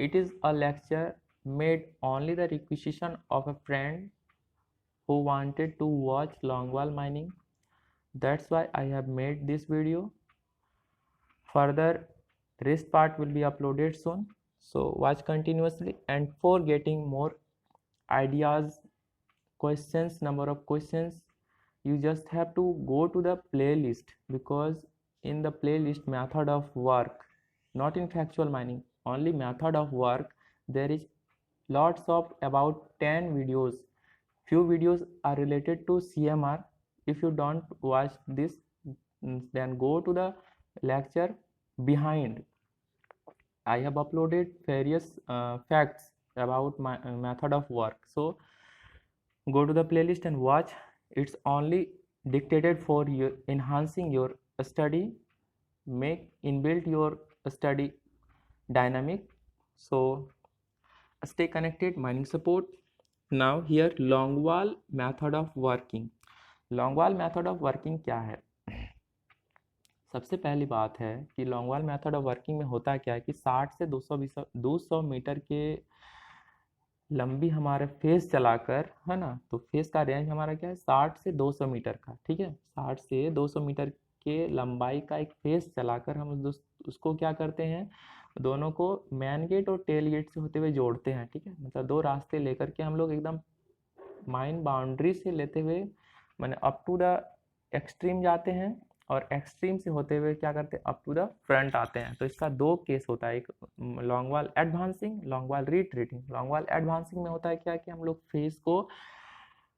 it is a lecture made only the requisition of a friend who wanted to watch longwall mining. That's why I have made this video. Further rest part will be uploaded soon, so watch continuously. And for getting more ideas, questions, number of questions, you just have to go to the playlist, because in the playlist method of work, not in factual mining, only method of work, there is lots of about 10 videos. Few videos are related to CMR. If you don't watch this, then go to the lecture behind. I have uploaded various facts about my method of work. So go to the playlist and watch. It's only dictated for you enhancing your study, make inbuilt your study dynamic. So stay connected, mining support. Now here longwall method of working. Longwall method of working क्या है? सबसे पहली बात है कि लॉन्गवाल method of working में होता क्या है कि 60 से 200 मीटर के लंबी हमारे फेस चलाकर, है ना, तो फेस का रेंज हमारा क्या है 60 से 200 मीटर का, ठीक है। 60 से 200 मीटर के लंबाई का एक फेस चलाकर हम उसको क्या करते हैं, दोनों को मैन गेट और टेल गेट से होते हुए जोड़ते हैं, ठीक है। मतलब दो रास्ते लेकर के हम लोग एकदम माइन बाउंड्री से लेते हुए मैंने अप टू द एक्सट्रीम जाते हैं, और एक्सट्रीम से होते हुए क्या करते हैं अप टू द फ्रंट आते हैं। तो इसका दो केस होता है, एक लॉन्ग वाल एडवांसिंग, लॉन्ग वाल रिट्रीटिंग। लॉन्ग वाल एडवांसिंग में होता है क्या कि हम लोग फेस को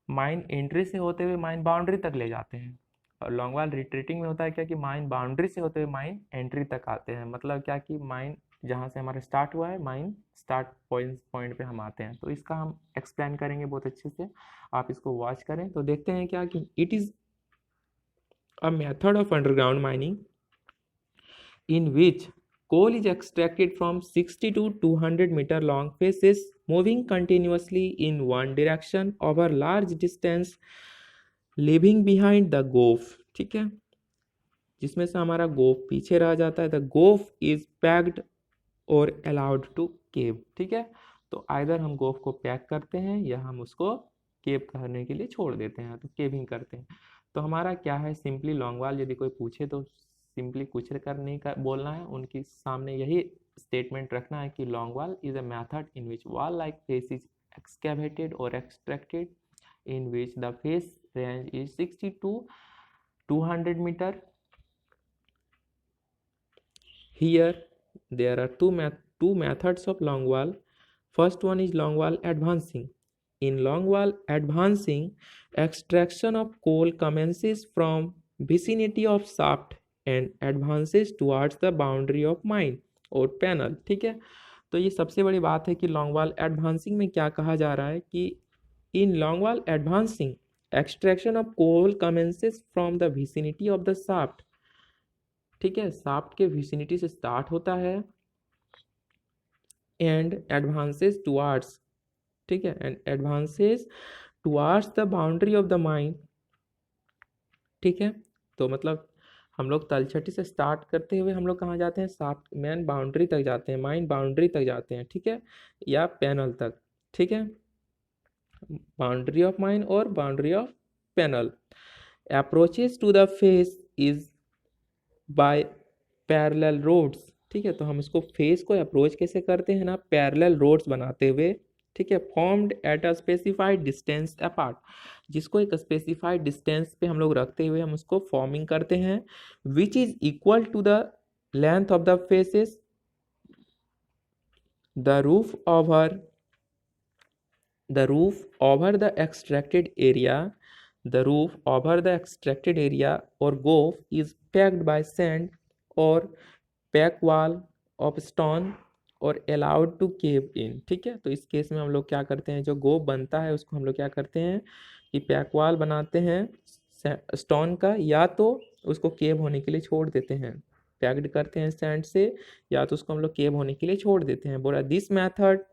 माइन एंट्री से होते हुए माइन बाउंड्री तक ले जाते हैं, और लॉन्ग वाल रिट्रीटिंग में होता है क्या कि माइन बाउंड्री से होते हुए माइन एंट्री तक आते हैं। मतलब क्या कि माइन जहाँ से हमारा स्टार्ट हुआ है, माइन स्टार्ट पॉइंट पे हम आते हैं। तो इसका हम एक्सप्लेन करेंगे बहुत अच्छे से, आप इसको वॉच करें। तो देखते हैं क्या कि it is a method of underground mining in which coal is extracted from 60 to 200 meter long faces moving continuously in one direction over large distance, leaving behind the गोफ, ठीक है, जिसमें से हमारा गोफ पीछे रह जाता है। द गोफ इज पैक्ड और अलाउड टू केव, ठीक है। तो आइदर हम गोफ को पैक करते हैं या हम उसको केव करने के लिए छोड़ देते हैं, तो केविंग करते हैं। तो हमारा क्या है, सिंपली लॉन्ग वाल यदि कोई पूछे तो सिंपली कुछ करने का बोलना है, उनके सामने यही स्टेटमेंट रखना है कि लॉन्ग वाल इज अ मेथड इन विच वाल लाइक फेस इज एक्सकैवेटेड और extracted, in which the face range is 60 to 200 meter. Here there are two methods of longwall. First one is longwall advancing. In longwall advancing, extraction of coal commences from vicinity of shaft and advances towards the boundary of mine और panel, ठीक है। तो ये सबसे बड़ी बात है कि लॉन्गवाल एडवांसिंग में क्या कहा जा रहा है कि in longwall advancing extraction of coal commences from the vicinity of the shaft, ठीक है, शाफ्ट के विसिनिटी से स्टार्ट होता है एंड एडवांसेस टुवार्ड्स, ठीक है, and advances towards the boundary of the mine, ठीक है। तो मतलब हम लोग तलछटी से स्टार्ट करते हुए हम लोग कहाँ जाते हैं, शाफ्ट मैन बाउंड्री तक जाते हैं, माइन बाउंड्री तक जाते हैं, ठीक है, या पैनल तक, ठीक है, बाउंड्री ऑफ माइन और boundary of panel. Approaches to the face is by parallel roads, ठीक है। तो हम इसको फेस को अप्रोच कैसे करते हैं ना, पैरेलल रोड्स बनाते हुए, ठीक है, formed at a specified distance apart, जिसको एक स्पेसिफाइड डिस्टेंस पे हम लोग रखते हुए हम उसको फॉर्मिंग करते हैं, which is equal to the length of the faces, the roof over the extracted area, the roof over the extracted area or goaf is packed by sand or pack wall of stone और allowed to cave in, ठीक है। तो इस case में हम लोग क्या करते हैं, जो गोफ बनता है उसको हम लोग क्या करते हैं कि पैक वाल बनाते हैं स्टोन का, या तो उसको केव होने के लिए छोड़ देते हैं, पैक्ड करते हैं सैंड से, या तो उसको हम लोग केव होने के लिए छोड़ देते हैं। बोला this method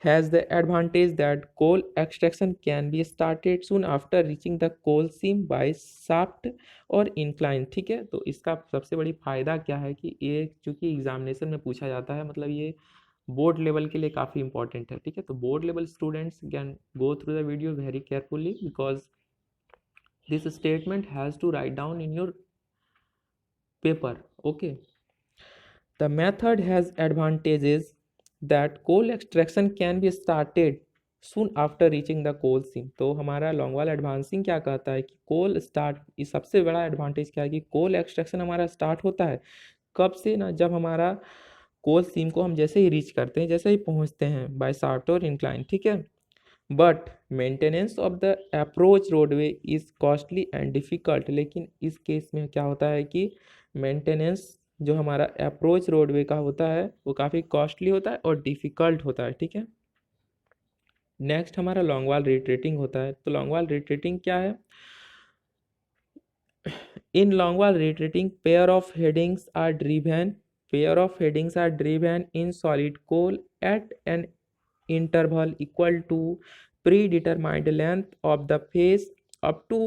has the advantage that coal extraction can be started soon after reaching the coal seam by shaft और incline, ठीक है। तो इसका सबसे बड़ी फायदा क्या है कि ये चूंकि एग्जामिनेशन में पूछा जाता है, मतलब ये बोर्ड लेवल के लिए काफ़ी इंपॉर्टेंट है, ठीक है। तो board level students can go through the video very carefully because this statement has to write down in your paper. Okay, the method has advantages that coal extraction can be started soon after reaching the coal seam. तो हमारा लॉन्गवाल advancing क्या कहता है कि कोल start, इस सबसे बड़ा advantage क्या है कि कोल एक्सट्रैक्शन हमारा स्टार्ट होता है कब से ना, जब हमारा कोल सीम को हम जैसे ही रीच करते हैं, जैसे ही पहुंचते हैं बाय शाफ्ट और इंक्लाइन, ठीक है। But maintenance of the approach roadway is costly and difficult, लेकिन इस केस में क्या होता है कि मेंटेनेंस जो हमारा अप्रोच रोडवे का होता है वो काफ़ी कॉस्टली होता है और डिफ़िकल्ट होता है, ठीक है। नेक्स्ट हमारा लॉन्गवाल रिट्रेटिंग होता है। तो लॉन्गवाल रिट्रेटिंग क्या है? In longwall retreating pair of headings are driven in solid coal at an interval equal to predetermined length of the face up to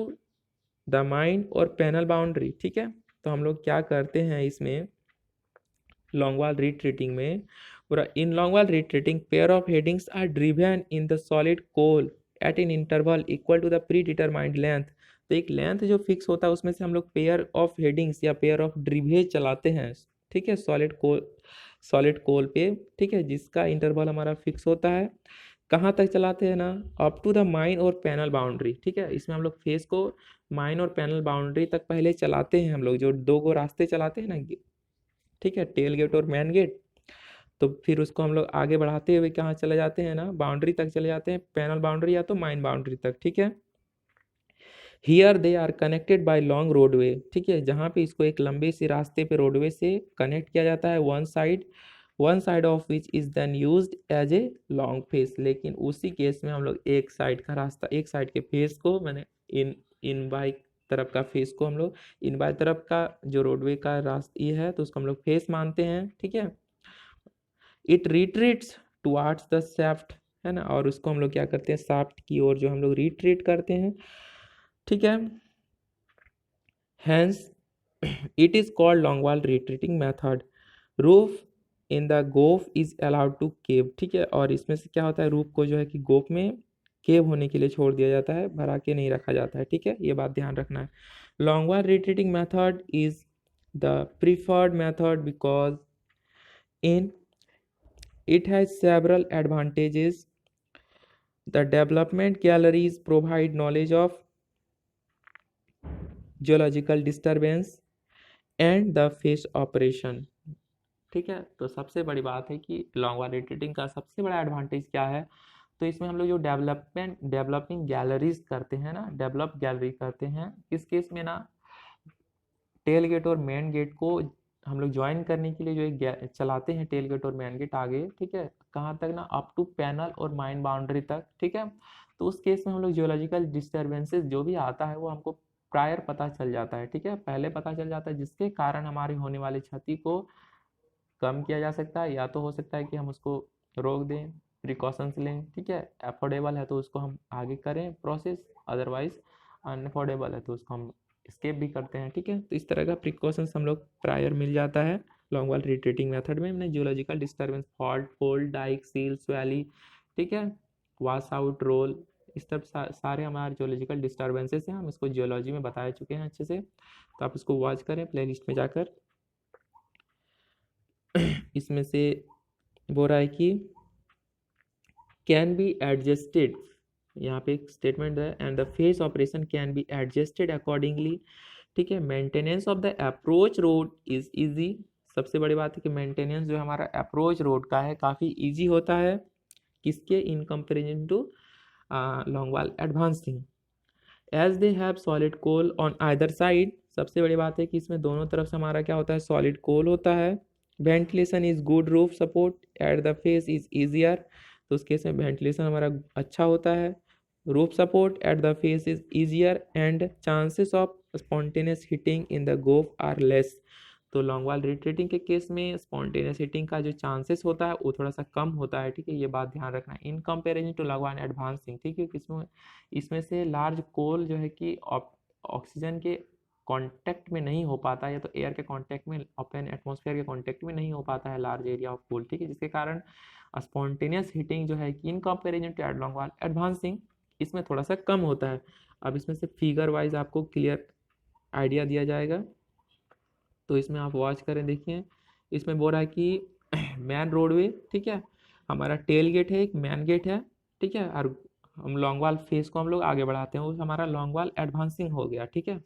the mine और पैनल बाउंड्री, ठीक है। तो हम लोग क्या करते हैं इसमें लॉन्गवाल रिट्रीटिंग में, पूरा in longwall retreating pair of headings are driven in the solid coal at an interval equal to the predetermined length. तो एक लेंथ जो फिक्स होता है उसमें से हम लोग पेयर ऑफ हेडिंग्स या पेयर ऑफ ड्रिवेज चलाते हैं, ठीक है, सॉलिड कोल पे, ठीक है, जिसका इंटरवल हमारा फिक्स होता है। कहाँ तक चलाते हैं ना, अप टू द माइन और पैनल बाउंड्री, ठीक है। इसमें हम लोग फेस को माइन और पैनल बाउंड्री तक पहले चलाते हैं, हम लोग जो दो गो रास्ते चलाते हैं ना, ठीक है, टेल गेट और मैन गेट। तो फिर उसको हम लोग आगे बढ़ाते हुए कहाँ चले जाते हैं ना, बाउंड्री तक चले जाते हैं, पैनल बाउंड्री या तो माइन बाउंड्री तक, ठीक है। Here they are connected by long roadway, ठीक है, जहाँ पे इसको एक लंबे से रास्ते पे रोडवे से कनेक्ट किया जाता है। One side of which is then used as a long face, लेकिन उसी केस में हम लोग एक साइड का रास्ता, एक साइड के फेस को मैंने इन बाई तरफ का फेस को हम लोग इन बाई तरफ का जो रोडवे का रास्ता ये है तो उसको हम लोग फेस मानते हैं, ठीक है। It retreats towards the shaft, है ना, और उसको हम लोग क्या करते हैं, शाफ्ट की ओर जो हम लोग रिट्रीट करते हैं, ठीक है। Hence, it is called longwall retreating method. Roof in the गोफ is allowed to cave, ठीक है, और इसमें से क्या होता है, रूफ को जो है कि गोफ में केव होने के लिए छोड़ दिया जाता है, भरा के नहीं रखा जाता है, ठीक है, ये बात ध्यान रखना है। Longwall retreating method is the preferred method because in it has several advantages. The development galleries provide knowledge of geological disturbance and the phase operation, ठीक है। तो सबसे बड़ी बात है कि लॉन्गवॉल रिट्रीटिंग का सबसे बड़ा एडवांटेज क्या है, तो इसमें हम लोग जो डेवलपिंग गैलरीज करते हैं ना, डेवलप गैलरी करते हैं, इस केस में ना टेल गेट और मेन गेट को हम लोग ज्वाइन करने के लिए जो एक चलाते हैं टेल गेट और मेन गेट आगे, ठीक है, कहाँ तक ना, अप टू पैनल और माइन बाउंड्री तक, ठीक है। तो उस केस में हम लोग जियोलॉजिकल डिस्टर्बेंसेस जो भी आता है वो हमको प्रायर पता चल जाता है, ठीक है, पहले पता चल जाता है, जिसके कारण हमारी होने वाली क्षति को कम किया जा सकता है, या तो हो सकता है कि हम उसको रोक दें, प्रिकॉशंस लें, ठीक है। अफोर्डेबल है तो उसको हम आगे करें प्रोसेस, अदरवाइज अनअफोर्डेबल है तो उसको हम स्केप भी करते हैं, ठीक है। तो इस तरह का प्रिकॉशंस हम लोग प्रायर मिल जाता है लॉन्गवॉल रिट्रीटिंग मेथड में। हमने geological disturbance, fault, fold, dyke, sills, valley, ठीक है, वाश आउट, रोल, इस तरह सारे हमारे जियोलॉजिकल डिस्टर्बेंसेस हैं, हम इसको जियोलॉजी में बता चुके हैं अच्छे से, तो आप इसको वॉच करें प्लेलिस्ट में जाकर। इसमें से बोल रहा है कि कैन बी एडजस्टेड, यहाँ पे एक स्टेटमेंट है, and the face operation can be adjusted accordingly, ठीक है। Maintenance of the approach road is easy, सबसे बड़ी बात है कि मेंटेनेंस जो हमारा अप्रोच रोड का है काफ़ी इजी होता है, किसके, in comparison to longwall advancing, as they have solid coal on either side. सबसे बड़ी बात है कि इसमें दोनों तरफ से हमारा क्या होता है, सॉलिड कोल होता है। Ventilation is good, roof support at the face is easier, तो उस केस में वेंटिलेशन हमारा अच्छा होता है, roof support at the face is easier and chances of spontaneous heating in the goaf are less. तो लॉन्गवॉल रिट्रीटिंग के case में स्पॉन्टेनियस हिटिंग का जो चांसेस होता है वो थोड़ा सा कम होता है, ठीक है, ये बात ध्यान रखना है। इन कंपेरिजन टू लॉन्गवॉल एडवांसिंग, ठीक है, इसमें से लार्ज कोल जो है कि ऑक्सीजन के कांटेक्ट में नहीं हो पाता है, या तो एयर के कांटेक्ट में, ओपन एटमॉस्फेयर के कांटेक्ट में नहीं हो पाता है लार्ज एरिया ऑफ कूल, ठीक है, जिसके कारण स्पॉन्टेनियस हीटिंग जो है कि इन कंपेरिजन टू लॉन्ग वाल एडवांसिंग इसमें थोड़ा सा कम होता है। अब इसमें से फिगर वाइज आपको क्लियर आइडिया दिया जाएगा, तो इसमें आप वॉच करें। देखिए इसमें बोल रहा है कि मैन रोडवे, ठीक है, हमारा टेल गेट है, एक मैन गेट है, ठीक है, और हम लॉन्ग वाल फेस को हम लोग आगे बढ़ाते हैं, वो हमारा लॉन्ग वाल एडवांसिंग हो गया, ठीक है।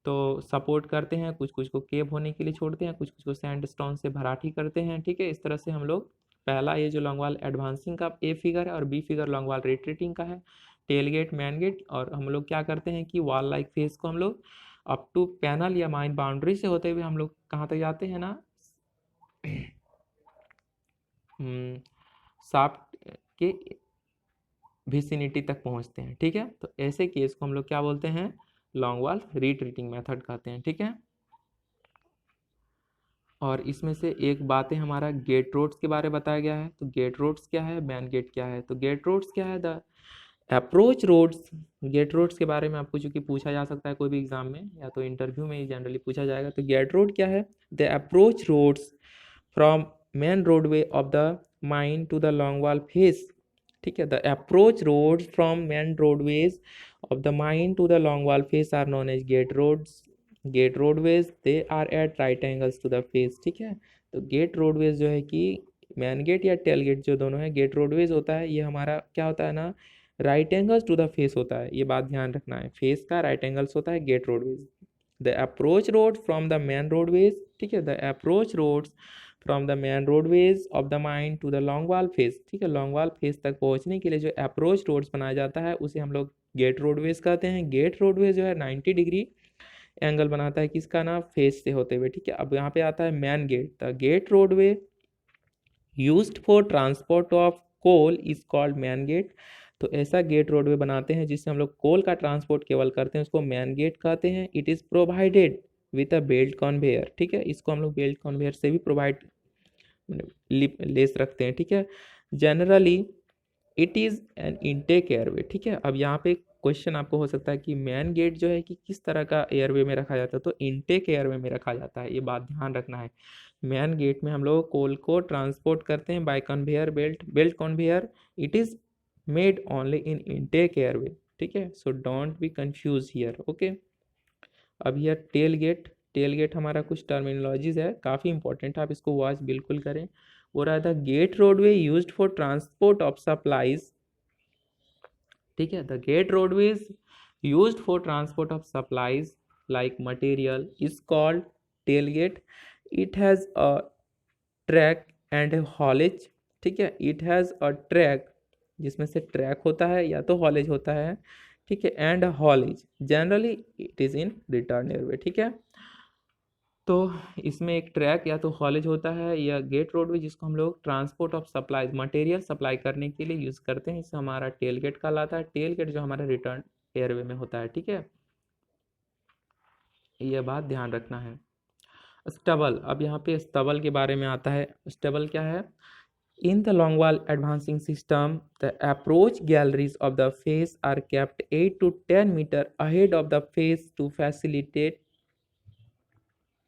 तो सपोर्ट करते हैं, कुछ कुछ को केव होने के लिए छोड़ते हैं, कुछ कुछ को सैंडस्टोन से भराठी करते हैं, ठीक है। इस तरह से हम लोग पहला ये जो लॉन्ग वाल एडवांसिंग का ए फिगर है और बी फिगर लॉन्ग वाल रिट्रीटिंग का है, टेल गेट मैन गेट। और हम लोग क्या करते हैं कि वॉल लाइक फेस को हम लोग अप टू पैनल या माइन बाउंड्री से होते हुए हम लोग कहाँ तक जाते हैं ना, शाफ्ट के विसिनिटी तक पहुंचते हैं, ठीक है। तो ऐसे केस को हम लोग क्या बोलते हैं, लॉन्ग वाल रिट्रीटिंग मेथड कहते हैं, ठीक है। और इसमें से एक बात है, हमारा गेट रोड्स के बारे में बताया गया है। तो गेट रोड्स क्या है, मैन गेट क्या है। तो गेट रोड्स क्या है, the approach roads. Gate roads के बारे में आपको चूंकि पूछा जा सकता है कोई भी एग्जाम में, या तो इंटरव्यू में ही जनरली पूछा जाएगा। तो गेट रोड क्या है, the approach roads from main roadway of the mine to the long वाल फेस, ठीक है। The approach roads from main roadways of the mine to the long वाल face are known as gate roads. Gate roadways they are at right angles to the face, ठीक है। तो gate roadways जो है कि main gate या tail gate जो दोनों है, गेट रोडवेज होता है, ये हमारा क्या होता है ना, right angles to the face होता है। ये बात ध्यान रखना है, फेस का राइट एंगल्स होता है gate roadways. The approach road from the main roadways, ठीक है, the approach roads from the main roadways of the mine to the long वाल फेस, ठीक है। लॉन्ग वाल फेस तक पहुंचने के लिए जो अप्रोच रोड्स बनाया जाता है उसे हम लोग गेट रोडवेज कहते हैं। गेट रोडवेज जो है 90 डिग्री एंगल बनाता है किसका ना, फेस से होते हुए, ठीक है। अब यहाँ पे आता है main gate. The gate roadway used for transport of coal is called main gate. तो ऐसा गेट रोडवे बनाते हैं जिससे हम लोग कोल का ट्रांसपोर्ट केवल करते हैं, उसको मैन गेट कहते हैं। It is provided with a belt conveyor, ठीक है, इसको हम लोग बेल्ट कन्वेयर से भी प्रोवाइड लेस रखते हैं, ठीक है। Generally it is an intake airway, ठीक है। अब यहाँ पे क्वेश्चन आपको हो सकता है कि मैन गेट जो है कि किस तरह का एयरवे में रखा जाता है, तो इनटेक एयरवे में रखा जाता है, ये बात ध्यान रखना है। मैन गेट में हम लोग कोल को ट्रांसपोर्ट करते हैं by conveyor belt conveyor. It is made only in intake airway, ठीक है। So don't be confuse here, okay. अब हियर टेल गेट हमारा कुछ टर्मिनोलॉजीज है, काफ़ी इंपॉर्टेंट है, आप इसको वॉच बिल्कुल करें। हो रहा था gate roadway used for transport of supplies, ठीक है। The gate roadways used for transport of supplies like material is called tail gate. It has a track and haulage, ठीक है। इट हैज़ अ ट्रैक, जिसमें से track होता है या तो हॉलेज होता है, ठीक है, and haulage generally it is in return airway, ठीक है। तो इसमें एक ट्रैक या तो हॉलेज होता है या गेट रोडवे, जिसको हम लोग transport of supplies material supply करने के लिए यूज़ करते हैं, इसे हमारा टेल गेट कहलाता है। टेल गेट जो हमारा रिटर्न एयरवे में होता है, ठीक है, यह बात ध्यान रखना है। स्टबल, अब यहाँ पे स्टबल के बारे में आता है। स्टबल क्या है, इन द लॉन्ग वाल advancing system the approach galleries of the face are kept 8 to 10 meter ahead of the face to facilitate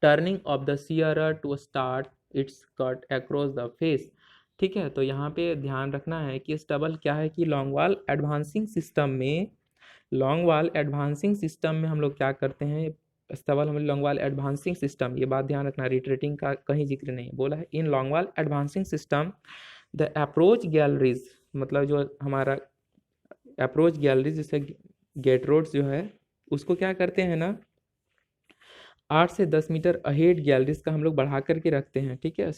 turning of the shearer to start its cut across the face, ठीक है। तो यहाँ पे ध्यान रखना है कि स्टबल क्या है कि लॉन्ग वाल एडवांसिंग सिस्टम में, लॉन्ग वाल एडवांसिंग सिस्टम में हम लोग क्या करते हैं, स्टबल हम लॉन्ग वाल एडवांसिंग सिस्टम, ये बात ध्यान रखना, रिट्रेटिंग का कहीं जिक्र नहीं बोला है। इन लॉन्ग वाल advancing system the approach galleries, मतलब जो हमारा अप्रोच गैलरीज जैसे गेट रोड्स जो है उसको क्या करते हैं ना, 8 से 10 मीटर अहेड गैलरीज का हम लोग बढ़ा करके रखते हैं, ठीक है,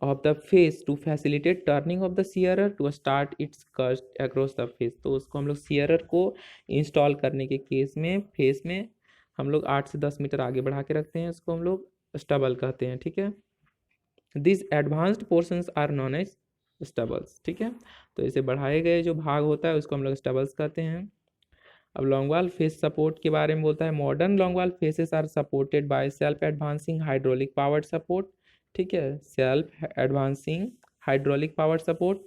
of the face to facilitate turning of the shearer to start its cut across the face. तो उसको हम लोग सीयरर को इंस्टॉल करने के केस में फेस में हम लोग 8 से 10 मीटर आगे बढ़ा के रखते हैं, उसको हम लोग स्टबल कहते हैं, ठीक है। This advanced portions are known as stubbles, ठीक है। तो इसे बढ़ाए गए जो भाग होता है उसको हम लोग स्टबल्स कहते हैं। अब लॉन्ग वाल फेस सपोर्ट के बारे में बोलता है। Modern long wall faces are supported by self advancing hydraulic powered support, ठीक है, self advancing hydraulic power support.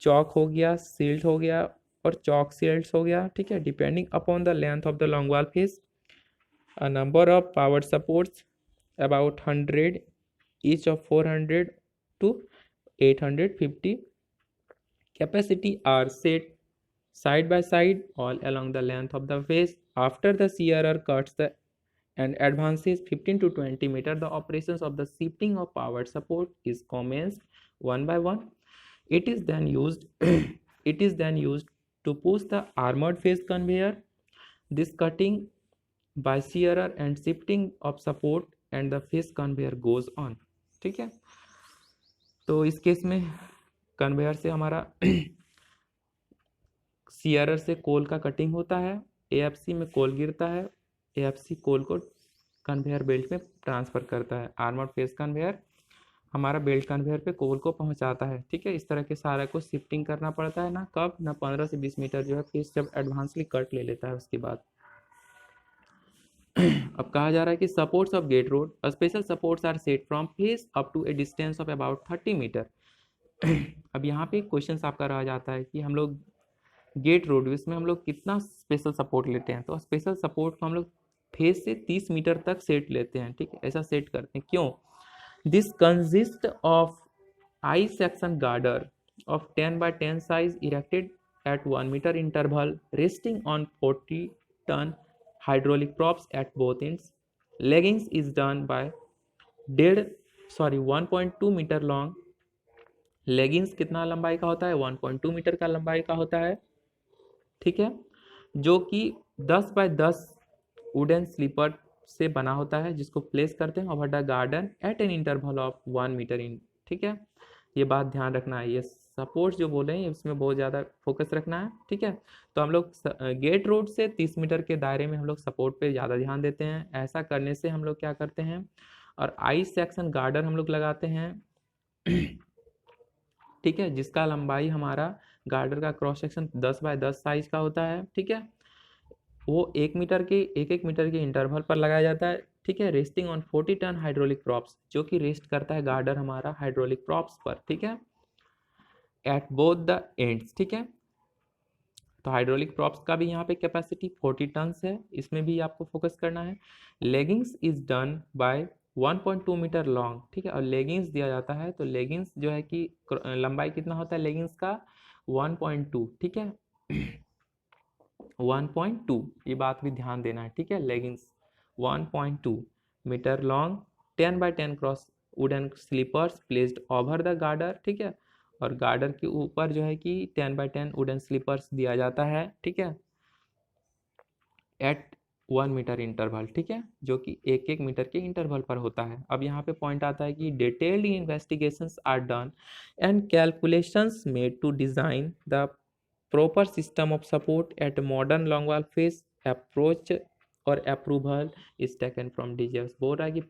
Chock हो गया, सिल्ट हो गया, और चॉक सील्स हो गया, ठीक है। Depending upon the length of the longwall face, a number of power supports about 100 each of 400 to 850 capacity are set side by side all along the length of the face. After the shearer cuts the and advances 15 to 20 meter, the operations of the shifting of power support is commenced one by one. It is then used it is then used to push the armored face conveyor. This cutting by shearer and shifting of support and the face conveyor goes on, ठीक है। तो इस case में conveyor से हमारा CRR से कोल का cutting होता है, एएफसी में कोल गिरता है, एएफसी कोल को कन्वेयर बेल्ट में ट्रांसफर करता है, आर्मर्ड फेस कन्वेयर हमारा बेल्ट कन्वेयर पे कोल को पहुंचाता है, ठीक है। इस तरह के सारे को शिफ्टिंग करना पड़ता है ना, कब ना 15 से 20 मीटर जो है फेस जब एडवांसली कट ले लेता है उसके बाद। अब कहा जा रहा है कि supports of gate road, special supports are set from face up to a distance of about 30 metre. अब यहाँ पे क्वेश्चन आपका रह जाता है कि हम लोग गेट रोड इसमें हम लोग कितना स्पेशल सपोर्ट लेते हैं, तो स्पेशल सपोर्ट को हम लोग फेस से 30 मीटर तक सेट लेते हैं, ठीक है। ऐसा सेट करते हैं क्यों? This consist of I section girder of 10 by 10 size erected at 1 meter interval resting on 40 ton hydraulic props at both ends. Leggings is done by 1.2 meter long. Leggings कितना लंबाई का होता है? 1.2 मीटर का लंबाई का होता है, ठीक है, जो कि 10 by 10 वुडन स्लीपर से बना होता है, जिसको प्लेस करते हैं over the garden at an interval of 1 meter in, ठीक है। ये बात ध्यान रखना है, ये सपोर्ट जो बोले हैं इसमें बहुत ज़्यादा फोकस रखना है, ठीक है। तो हम लोग गेट रोड से 30 मीटर के दायरे में हम लोग सपोर्ट पे ज़्यादा ध्यान देते हैं। ऐसा करने से हम लोग क्या करते हैं, और आई सेक्शन गार्डर हम लोग लगाते हैं, ठीक है, जिसका लंबाई हमारा गार्डर का क्रॉस सेक्शन 10 by 10 साइज का होता है, ठीक है। वो 1 मीटर के 1 मीटर के इंटरवल पर लगाया जाता है, ठीक है। Resting on 40 ton hydraulic props, जो कि रेस्ट करता है गार्डर हमारा हाइड्रोलिक प्रॉप्स पर, ठीक है, एट बोथ द एंड्स, ठीक है। तो हाइड्रोलिक प्रॉप्स का भी यहाँ पे कैपेसिटी 40 टन है, इसमें भी आपको फोकस करना है। Laggings is done by 1.2 metre long, ठीक है, और लेगिंग्स दिया जाता है, तो लेगिंग्स जो है कि लंबाई कितना होता है लेगिंग्स का 1.2, ठीक है, 1.2, ये बात भी ध्यान देना है, ठीक है। Laggings 1.2 metre long, 10 by 10 cross wooden sleepers placed over the girder, ठीक है, और गार्डर के ऊपर जो है कि 10 by 10 वुडन स्लीपर्स दिया जाता है, ठीक है, एट 1 मीटर इंटरवल, ठीक है, जो कि 1 मीटर के इंटरवल पर होता है। अब यहाँ पे पॉइंट आता है कि detailed investigations are done and calculations made to design the proper system of support at modern longwall face approach or approval is taken from DGFs। बोल रहा है कि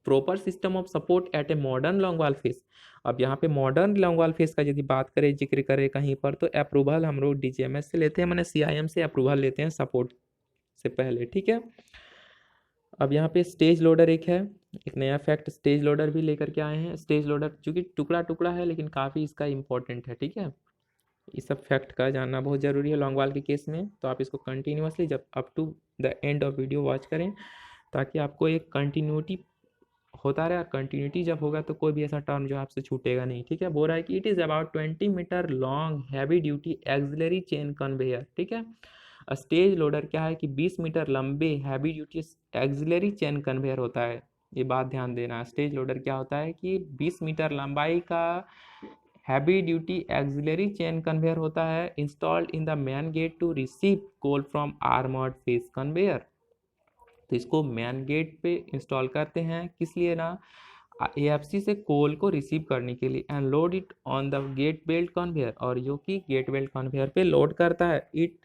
proper system of support at a modern longwall face। अब यहाँ पे modern लॉन्गवाल face का यदि बात करें, जिक्र करें कहीं पर, तो अप्रूवल हम लोग DGMS से लेते हैं, मैंने CIM से अप्रूवल लेते हैं सपोर्ट से पहले, ठीक है। अब यहाँ पे स्टेज लोडर एक है, एक नया फैक्ट स्टेज लोडर भी लेकर के आए हैं। स्टेज लोडर चूंकि टुकड़ा टुकड़ा है लेकिन काफ़ी इसका इंपॉर्टेंट है, ठीक है, इस सब फैक्ट का जानना बहुत ज़रूरी है लॉन्गवाल के केस में। तो आप इसको कंटिन्यूसली जब up to the end of video watch करें, ताकि आपको एक कंटिन्यूटी होता रहे, और कंटिन्यूटी जब होगा तो कोई भी ऐसा टर्म जो आपसे छूटेगा नहीं, ठीक है। बोल रहा है कि it is about 20 metre long heavy duty auxiliary chain conveyor, ठीक है। स्टेज लोडर क्या है कि 20 मीटर लंबे heavy duty auxiliary chain conveyor होता है, ये बात ध्यान देना। स्टेज लोडर क्या होता है कि 20 मीटर लंबाई का heavy duty auxiliary chain conveyor होता है, installed in the main gate to receive coal from armoured face conveyor. तो इसको मैन गेट पे इंस्टॉल करते हैं, किस लिए ना, एएफसी से कोल को रिसीव करने के लिए, and load it on the gate belt conveyor, और जो कि गेट बेल्ट कन्वेयर पे लोड करता है। It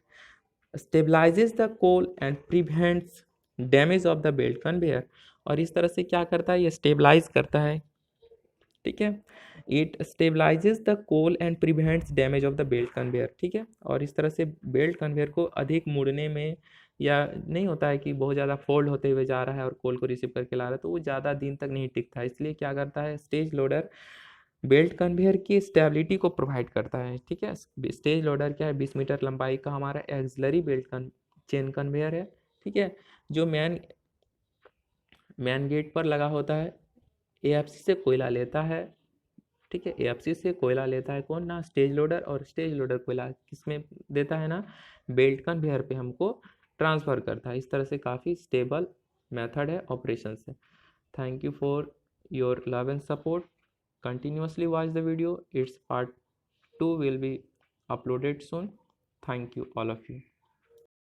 stabilises the coal and prevents damage of the belt conveyor, और इस तरह से क्या करता है, ये स्टेबलाइज करता है, ठीक है। It stabilises the coal and prevents damage of the belt conveyor, ठीक है, और इस तरह से बेल्ट कन्वेयर को अधिक मुड़ने में या नहीं होता है कि बहुत ज़्यादा फोल्ड होते हुए जा रहा है और कोल को रिसीव करके ला रहा है, तो वो ज़्यादा दिन तक नहीं टिकता है, इसलिए क्या करता है स्टेज लोडर बेल्ट कन्वेयर की स्टेबिलिटी को प्रोवाइड करता है। ठीक है, स्टेज लोडर क्या है, 20 मीटर लंबाई का हमारा एक्सिलरी बेल्ट चेन कन्वेयर है। ठीक है, जो मैन गेट पर लगा होता है, एएफसी से कोयला लेता है। ठीक है, एएफसी से कोयला लेता है कौन ना, स्टेज लोडर, और स्टेज लोडर कोयला किसमें देता है ना, बेल्ट कन्वेयर पे हमको ट्रांसफ़र करता है। इस तरह से काफ़ी स्टेबल मेथड है ऑपरेशन से। Thank you for your love and support, continuously watch the video. Its part 2 will be uploaded soon. Thank you all of you.